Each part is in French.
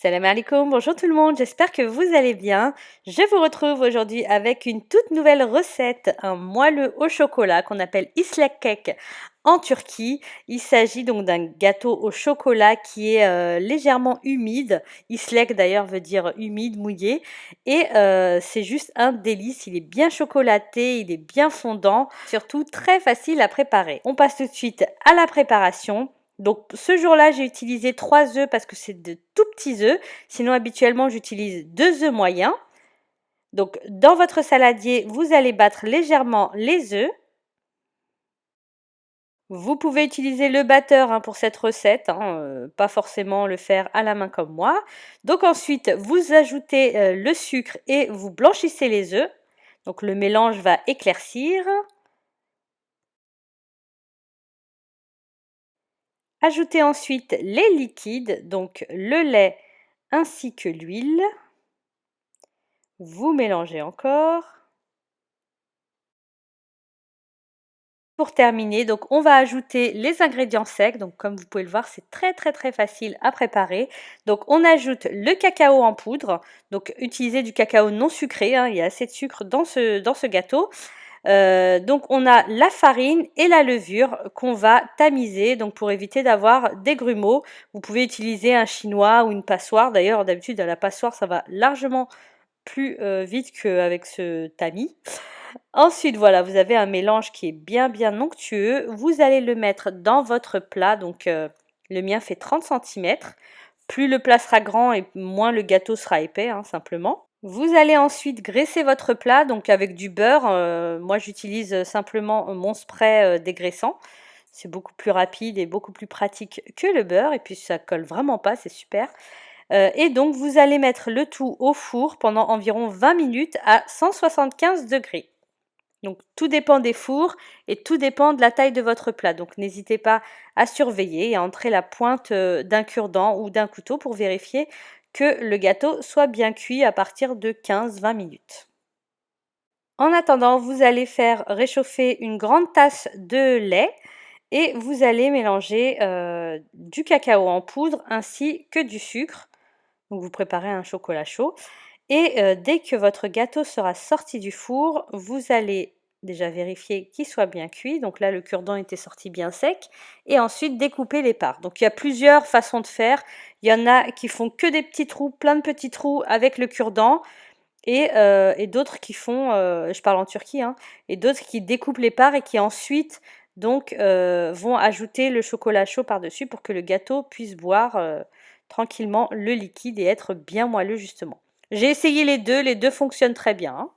Salam alaikum, bonjour tout le monde, j'espère que vous allez bien. Je vous retrouve aujourd'hui avec une toute nouvelle recette, un moelleux au chocolat qu'on appelle islek cake en Turquie. Il s'agit donc d'un gâteau au chocolat qui est légèrement humide. Islek d'ailleurs veut dire humide, mouillé. Et c'est juste un délice, il est bien chocolaté, il est bien fondant, surtout très facile à préparer. On passe tout de suite à la préparation. Donc ce jour-là, j'ai utilisé 3 œufs parce que c'est de tout petits œufs. Sinon, habituellement, j'utilise 2 œufs moyens. Donc dans votre saladier, vous allez battre légèrement les œufs. Vous pouvez utiliser le batteur pour cette recette, pas forcément le faire à la main comme moi. Donc ensuite, vous ajoutez le sucre et vous blanchissez les œufs. Donc le mélange va éclaircir. Ajoutez ensuite les liquides, donc le lait ainsi que l'huile. Vous mélangez encore. Pour terminer, donc on va ajouter les ingrédients secs. Donc comme vous pouvez le voir, c'est très facile à préparer. Donc on ajoute le cacao en poudre. Donc utilisez du cacao non sucré, il y a assez de sucre dans ce gâteau. Donc on a la farine et la levure qu'on va tamiser, donc pour éviter d'avoir des grumeaux. Vous pouvez utiliser un chinois ou une passoire. D'ailleurs, d'habitude à la passoire, ça va largement plus vite qu'avec ce tamis. Ensuite, voilà, vous avez un mélange qui est bien onctueux. Vous allez le mettre dans votre plat. Donc le mien fait 30 cm. Plus le plat sera grand et moins le gâteau sera épais, simplement. Vous allez ensuite graisser votre plat donc avec du beurre. Moi j'utilise simplement mon spray dégraissant. C'est beaucoup plus rapide et beaucoup plus pratique que le beurre et puis ça colle vraiment pas, c'est super. Et donc vous allez mettre le tout au four pendant environ 20 minutes à 175 degrés. Donc tout dépend des fours et tout dépend de la taille de votre plat. Donc n'hésitez pas à surveiller et à entrer la pointe d'un cure-dent ou d'un couteau pour vérifier que le gâteau soit bien cuit à partir de 15-20 minutes. En attendant, vous allez faire réchauffer une grande tasse de lait et vous allez mélanger du cacao en poudre ainsi que du sucre. Donc vous préparez un chocolat chaud. Et dès que votre gâteau sera sorti du four, vous allez déjà vérifier qu'il soit bien cuit. Donc là, le cure-dent était sorti bien sec. Et ensuite, découper les parts. Donc il y a plusieurs façons de faire. Il y en a qui font que des petits trous, plein de petits trous avec le cure-dent. Et d'autres qui font, je parle en Turquie, et d'autres qui découpent les parts et qui ensuite donc vont ajouter le chocolat chaud par-dessus pour que le gâteau puisse boire tranquillement le liquide et être bien moelleux justement. J'ai essayé les deux fonctionnent très bien.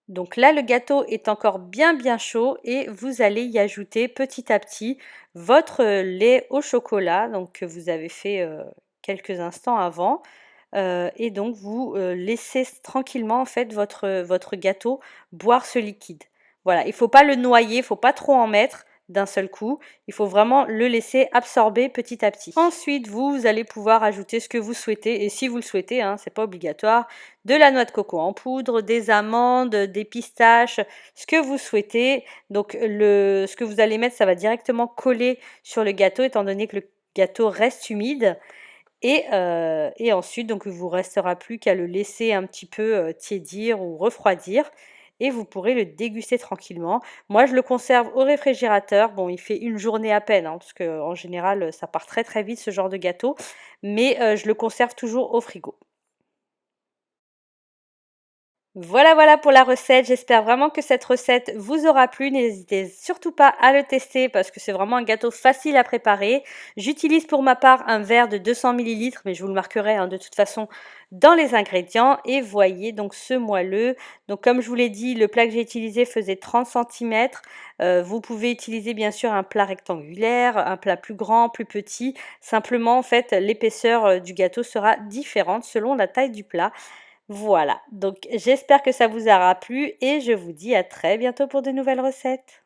Donc là, le gâteau est encore bien chaud et vous allez y ajouter petit à petit votre lait au chocolat donc que vous avez fait quelques instants avant. Et donc vous laissez tranquillement en fait votre gâteau boire ce liquide. Voilà, il ne faut pas le noyer, il ne faut pas trop en mettre d'un seul coup. Il faut vraiment le laisser absorber petit à petit. Ensuite, vous allez pouvoir ajouter ce que vous souhaitez. Et si vous le souhaitez, c'est pas obligatoire, de la noix de coco en poudre, des amandes, des pistaches, ce que vous souhaitez. Donc ce que vous allez mettre, ça va directement coller sur le gâteau étant donné que le gâteau reste humide. Et ensuite, donc, il ne vous restera plus qu'à le laisser un petit peu tiédir ou refroidir et vous pourrez le déguster tranquillement. Moi, je le conserve au réfrigérateur. Bon, il fait une journée à peine, parce qu'en général, ça part très vite ce genre de gâteau, mais je le conserve toujours au frigo. Voilà pour la recette. J'espère vraiment que cette recette vous aura plu. N'hésitez surtout pas à le tester parce que c'est vraiment un gâteau facile à préparer. J'utilise pour ma part un verre de 200 ml, mais je vous le marquerai de toute façon dans les ingrédients. Et voyez donc ce moelleux. Donc comme je vous l'ai dit, le plat que j'ai utilisé faisait 30 cm. Vous pouvez utiliser bien sûr un plat rectangulaire, un plat plus grand, plus petit. Simplement en fait l'épaisseur du gâteau sera différente selon la taille du plat. Voilà, donc j'espère que ça vous aura plu et je vous dis à très bientôt pour de nouvelles recettes.